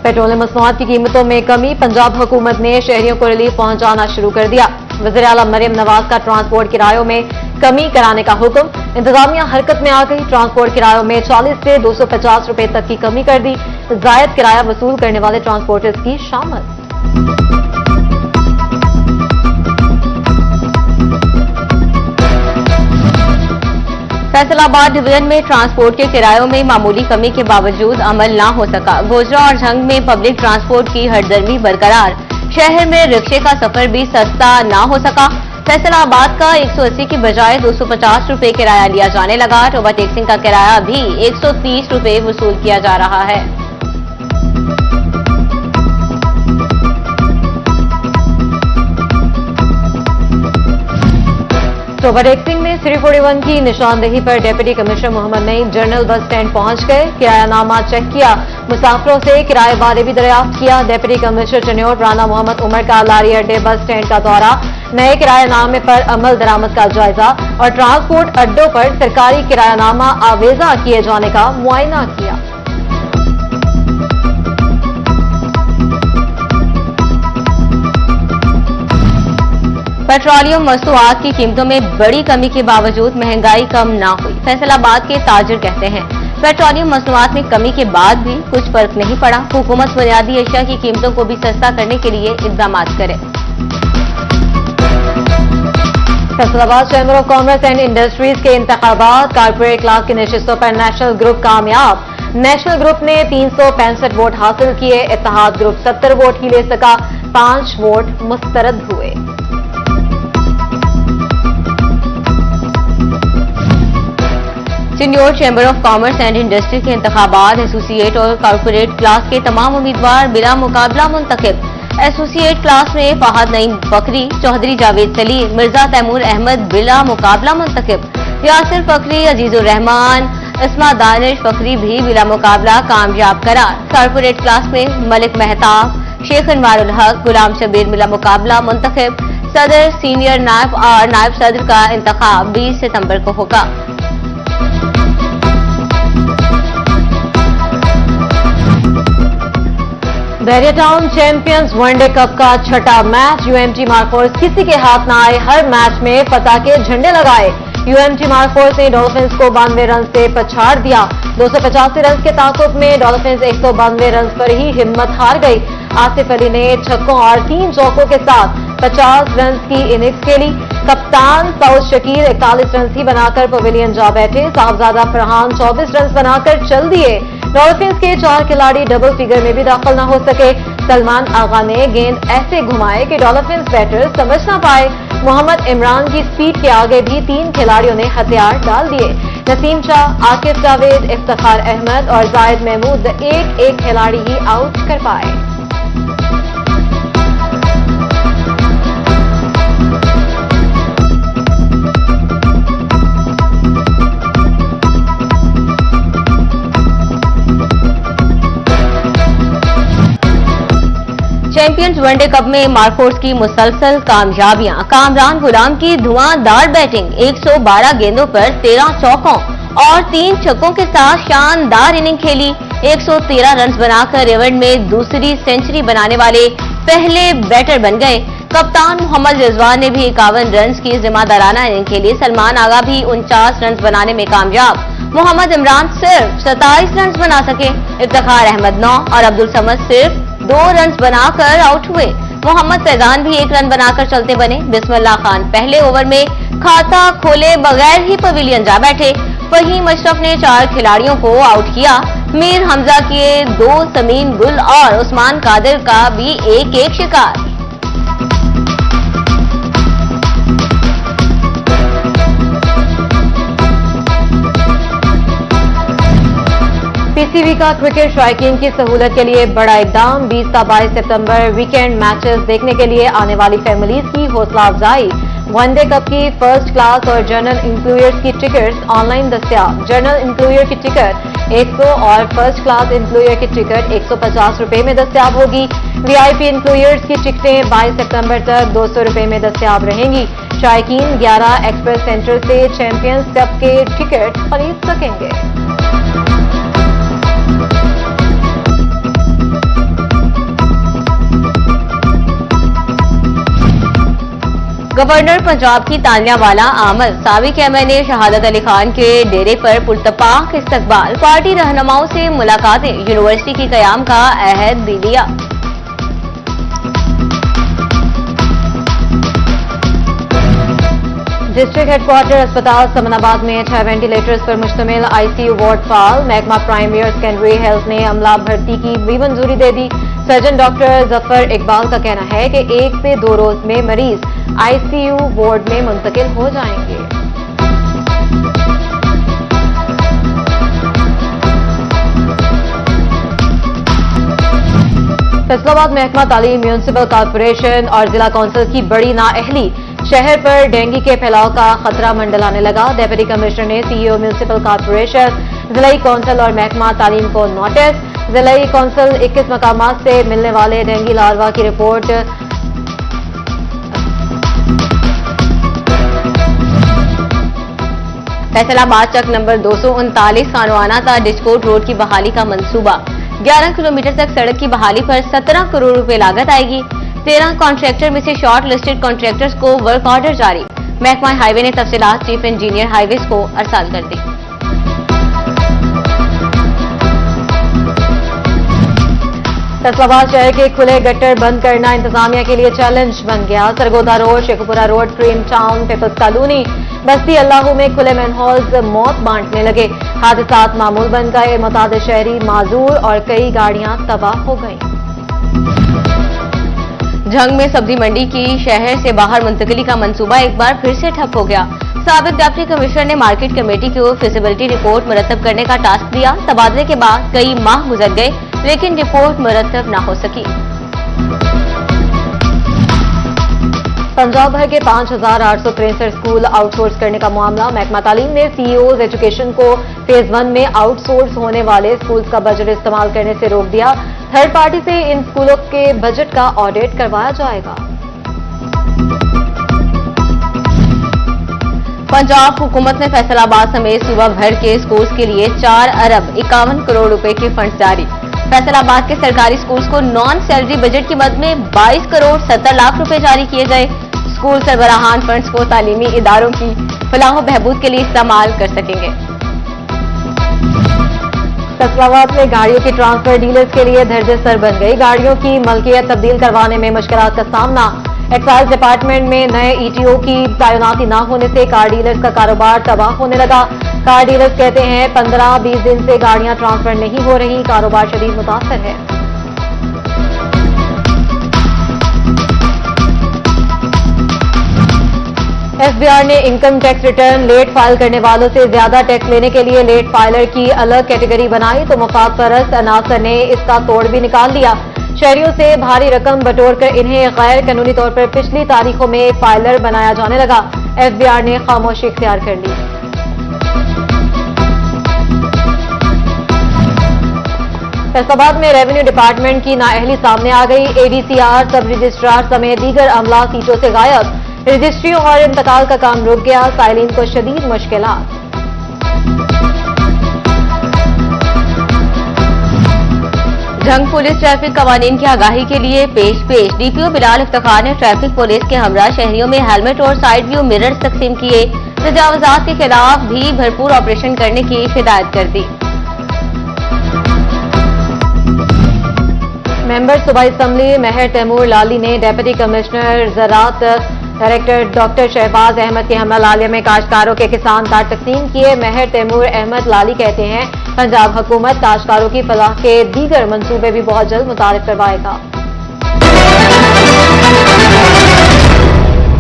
Petroleum मसनूआत की कीमतों में कमी, पंजाब हुकूमत ने शहरियों को रिलीफ पहुंचाना शुरू कर दिया। वज़ीर आला मरियम नवाज का ट्रांसपोर्ट किरायों में कमी कराने का हुक्म, इंतजामिया हरकत में आ गई। ट्रांसपोर्ट किरायों में 40 से 250 रुपए तक की कमी कर दी। जायद किराया वसूल करने वाले ट्रांसपोर्टर्स की शामल। फैसलाबाद डिवीजन में ट्रांसपोर्ट के किरायों में मामूली कमी के बावजूद अमल ना हो सका। गोजरा और झंग में पब्लिक ट्रांसपोर्ट की हरदर्मी बरकरार। शहर में रिक्शे का सफर भी सस्ता ना हो सका। फैसलाबाद का 180 की बजाय 250 रुपए किराया लिया जाने लगा। ओवरटेक्सिंग का किराया भी 130 रुपए वसूल किया जा रहा है। ओवरटेक्सिंग में 341 की निशानदेही पर deputy commissioner Mohammad Naeem general bus stand पहुंच गए। किरायानामा चेक किया, मुसाफिरों से किराए बारे भी दरियाफ्त किया। डिप्टी कमिश्नर चन्योट राना मोहम्मद उमर का लारी अड्डे बस स्टैंड का दौरा, नए किरायानामे पर अमल दरामद का जायजा और ट्रांसपोर्ट अड्डों पर सरकारी किरायानामा आवेजा किए जाने का मुआयना किया। पेट्रोलियम मसनूआत की कीमतों में बड़ी कमी के बावजूद महंगाई कम ना हुई। फैसलाबाद के ताजिर कहते हैं पेट्रोलियम मसनूआत में कमी के बाद भी कुछ फर्क नहीं पड़ा। हुकूमत बुनियादी अशिया की कीमतों को भी सस्ता करने के लिए इक़दाम करे। Faisalabad chamber of commerce and industries के इंतखाबात, कारपोरेट क्लास की नशिस्तों पर नेशनल ग्रुप कामयाब। नेशनल ग्रुप ने 365 वोट हासिल किए। इत्तेहाद ग्रुप 70 वोट ही ले सका, 5 वोट मुस्तरद हुए। Chiniot chamber of commerce and industry के इंतखाबात एसोसिएट और कॉर्पोरेट क्लास के तमाम उम्मीदवार बिला मुकाबला मुंतखब। एसोसिएट क्लास में फहद नईम फकरी, चौधरी जावेद सलीम, मिर्जा तैमूर अहमद बिला मुकाबला मुंतखब। यासिर फकरी, अजीजुर रहमान, इस्मा दानिश फकरी भी बिला मुकाबला कामयाब करार। कॉर्पोरेट क्लास में मलिक मेहताब, शेख अनवारुल हक, गुलाम शबीर बिला मुकाबला मुंतखब। सदर, सीनियर नायब और नायब सदर का इंतखाब 20 सितंबर को होगा। Bairia town champions one day cup का छठा मैच, यूएमटी मार्कोर्स किसी के हाथ न आए। हर मैच में फतह के झंडे लगाए। यूएमटी मार्कोर्स ने डॉल्फिन्स को 92 रन से पछाड़ दिया। 285 रन के ताकुब में डॉल्फिन्स 192 रन पर ही हिम्मत हार गई। आसिफ अली ने छक्कों और 3 चौकों के साथ 50 रन की इनिंग्स खेली। कप्तान सऊद शकीर 41 रन ही बनाकर पवेलियन जा बैठे। साहबजादा फरहान 24 रन बनाकर चल दिए। डॉल्फिन्स के 4 खिलाड़ी डबल फिगर में भी दाखिल न हो सके। सलमान आगा ने गेंद ऐसे घुमाए कि डॉल्फिन्स बैटर समझ न पाए। मोहम्मद इमरान की स्पीड के आगे भी 3 खिलाड़ियों ने हथियार डाल दिए। नसीम शाह, आकिब जावेद, इफ्तिखार अहमद और जायद महमूद एक खिलाड़ी ही आउट कर पाए। चैंपियंस वनडे कप में मार्कोर्स की मुसलसल कामयाबियां। कामरान गुलाम की धुआंधार बैटिंग, 112 गेंदों पर 13 चौकों और 3 छक्कों के साथ शानदार इनिंग खेली। 113 रन बनाकर इवेंट में दूसरी सेंचुरी बनाने वाले पहले बैटर बन गए। कप्तान मोहम्मद रिजवान ने भी 51 रन की जिम्मेदाराना इनिंग खेली। सलमान आगा भी 49 रन बनाने में कामयाब। मोहम्मद इमरान सिर्फ 27 रन बना सके। इफ्तिखार अहमद 9 और अब्दुल समद सिर्फ 2 रन बनाकर आउट हुए। मोहम्मद फैजान भी 1 रन बनाकर चलते बने। बिस्मिल्लाह खान पहले ओवर में खाता खोले बगैर ही पवेलियन जा बैठे। फहीम अशरफ ने 4 खिलाड़ियों को आउट किया। मीर हमजा किए 2, समीन गुल और उस्मान कादिर का भी एक शिकार। पीसीबी का क्रिकेट शौकीन की सहूलत के लिए बड़ा इकदाम। 20 से 22 सितंबर वीकेंड मैचेस देखने के लिए आने वाली फैमिलीज की हौसला अफजाई। वनडे कप की फर्स्ट क्लास और जनरल इंक्लूयर्स की टिकट्स ऑनलाइन दस्तयाब। जनरल इंक्लूयर की टिकट 100 और फर्स्ट क्लास इंक्लूयर की टिकट 150 रुपए में दस्तयाब होगी। वीआईपी इंक्लूयर्स की टिकटें 22 सितंबर तक 200 रुपए में दस्तयाब रहेंगी। शौकीन 11 एक्सप्रेस सेंटर से चैंपियंस कप के टिकट खरीद सकेंगे। गवर्नर पंजाब की तालियावाला आमद। साबिक एमएलए शहादत अली खान के डेरे पर पुरतपाक इस्तकबाल। पार्टी रहनुमाओं से मुलाकातें, यूनिवर्सिटी की कयाम का अहद भी लिया। डिस्ट्रिक्ट हेडक्वार्टर अस्पताल समनाबाद में 6 वेंटिलेटर्स पर मुश्तमिल आईसीयू वार्ड फाल। महकमा प्राइमरी और सेकेंडरी हेल्थ ने अमला भर्ती की भी मंजूरी दे दी। सर्जन डॉक्टर जफर इकबाल का कहना है कि 1 से 2 रोज में मरीज आईसीयू वार्ड में मुंतकिल हो जाएंगे। फैसलाबाद महकमा तालीम, म्यूनिसिपल कॉर्पोरेशन और जिला कौंसिल की बड़ी नाअहली। शहर पर डेंगू के फैलाव का खतरा मंडलाने लगा। डिप्टी कमिश्नर ने सीईओ म्यूनिसिपल कॉर्पोरेशन, जिलाई कौंसिल और महकमा तालीम को नोटिस। जिलाई कौंसिल 21 मकामात से मिलने वाले डेंगू लार्वा की रिपोर्ट फैसलाबाद चक नंबर 239 खानवाना था डिस्कोट रोड की बहाली का मंसूबा। 11 किलोमीटर तक सड़क की बहाली पर 17 करोड़ रुपए लागत आएगी। 13 कॉन्ट्रैक्टर में से शॉर्ट लिस्टेड कॉन्ट्रैक्टर्स को वर्क ऑर्डर जारी। महकमा हाईवे ने तफसीलात चीफ इंजीनियर हाईवेज को अरसाल कर दी। फैसलाबाद शहर के खुले गटर बंद करना इंतजामिया के लिए चैलेंज बन गया। Sargodha road, Sheikhupura road, cream town, peoples colony, बस्ती अल्लाहू में खुले मैनहोल्स मौत बांटने लगे। हादसात मामूल बन गए। मुताद शहरी माजूर और कई गाड़ियां तबाह हो गईं। झंग में सब्जी मंडी की शहर से बाहर मुंतकिली का मंसूबा एक बार फिर से ठप हो गया। साबिक डिप्टी कमिश्नर ने मार्केट कमेटी को फिजिबिलिटी रिपोर्ट मुरतब करने का टास्क दिया। तबादले के बाद कई माह गुजर गए, लेकिन रिपोर्ट मुरतब न हो सकी। पंजाब भर के 5863 स्कूल आउटसोर्स करने का मामला। महकमा तालीम ने सीईओज एजुकेशन को फेज 1 में आउटसोर्स होने वाले स्कूल्स का बजट इस्तेमाल करने से रोक दिया। थर्ड पार्टी से इन स्कूलों के बजट का ऑडिट करवाया जाएगा। पंजाब हुकूमत ने फैसलाबाद समेत सूबा भर के स्कूल्स के लिए 4 अरब 51 करोड़ रुपए के फंड जारी। फैसलाबाद के सरकारी स्कूल्स को नॉन सैलरी बजट की मद में 22 करोड़ 70 लाख रुपए जारी किए गए। स्कूल सरबराहान फंड्स को तालीमी इदारों की फलाह बहबूद के लिए इस्तेमाल कर सकेंगे। फैसलाबाद में गाड़ियों की ट्रांसफर डीलर्स के लिए धरजे सर बन गई। गाड़ियों की मलकियत तब्दील करवाने में मुश्किलात का सामना। एक्साइज डिपार्टमेंट में नए ईटीओ की तैनाती न होने से कार डीलर्स का कारोबार तबाह होने लगा। कार डीलर्स कहते हैं 15-20 दिन से गाड़ियां ट्रांसफर नहीं हो रही, कारोबार शदीद मुतासर है। एफबीआर ने income tax return late file करने वालों से ज्यादा टैक्स लेने के लिए लेट फाइलर की अलग कैटेगरी बनाई, तो मुफाद परस्त अनासर ने इसका तोड़ भी निकाल दिया। शहरियों से भारी रकम बटोरकर इन्हें गैर कानूनी तौर पर पिछली तारीखों में फाइलर बनाया जाने लगा। एफबीआर ने खामोशी इख्तियार कर ली। फैसलाबाद में रेवेन्यू डिपार्टमेंट की नाअहली सामने आ गई। एडीसीआर, सब रजिस्ट्रार समेत दीगर अमला सीटों से गायब। रजिस्ट्री और इंतकाल का काम रुक गया। साइलिन को शदीद मुश्किलात। झंग पुलिस ट्रैफिक कवानीन की आगाही के लिए पेश डीपीओ बिलाल इफ्तिखार ने ट्रैफिक पुलिस के हमरा शहरियों में हेलमेट और साइड व्यू मिरर्स तकसीम किए। तजावुजात के खिलाफ भी भरपूर ऑपरेशन करने की हिदायत कर दी। मेंबर सूबाई असम्बली महर तैमूर लाली ने डिप्टी कमिश्नर ज़राअत डायरेक्टर डॉक्टर शहबाज अहमद के हमरा लालिया में काश्तकारों के किसान कार्ड तकसीम किए। महर तैमूर अहमद लाली कहते हैं पंजाब हुकूमत काश्तकारों की फलाह के दीगर मंसूबे भी बहुत जल्द मुतारिफ करवाएगा।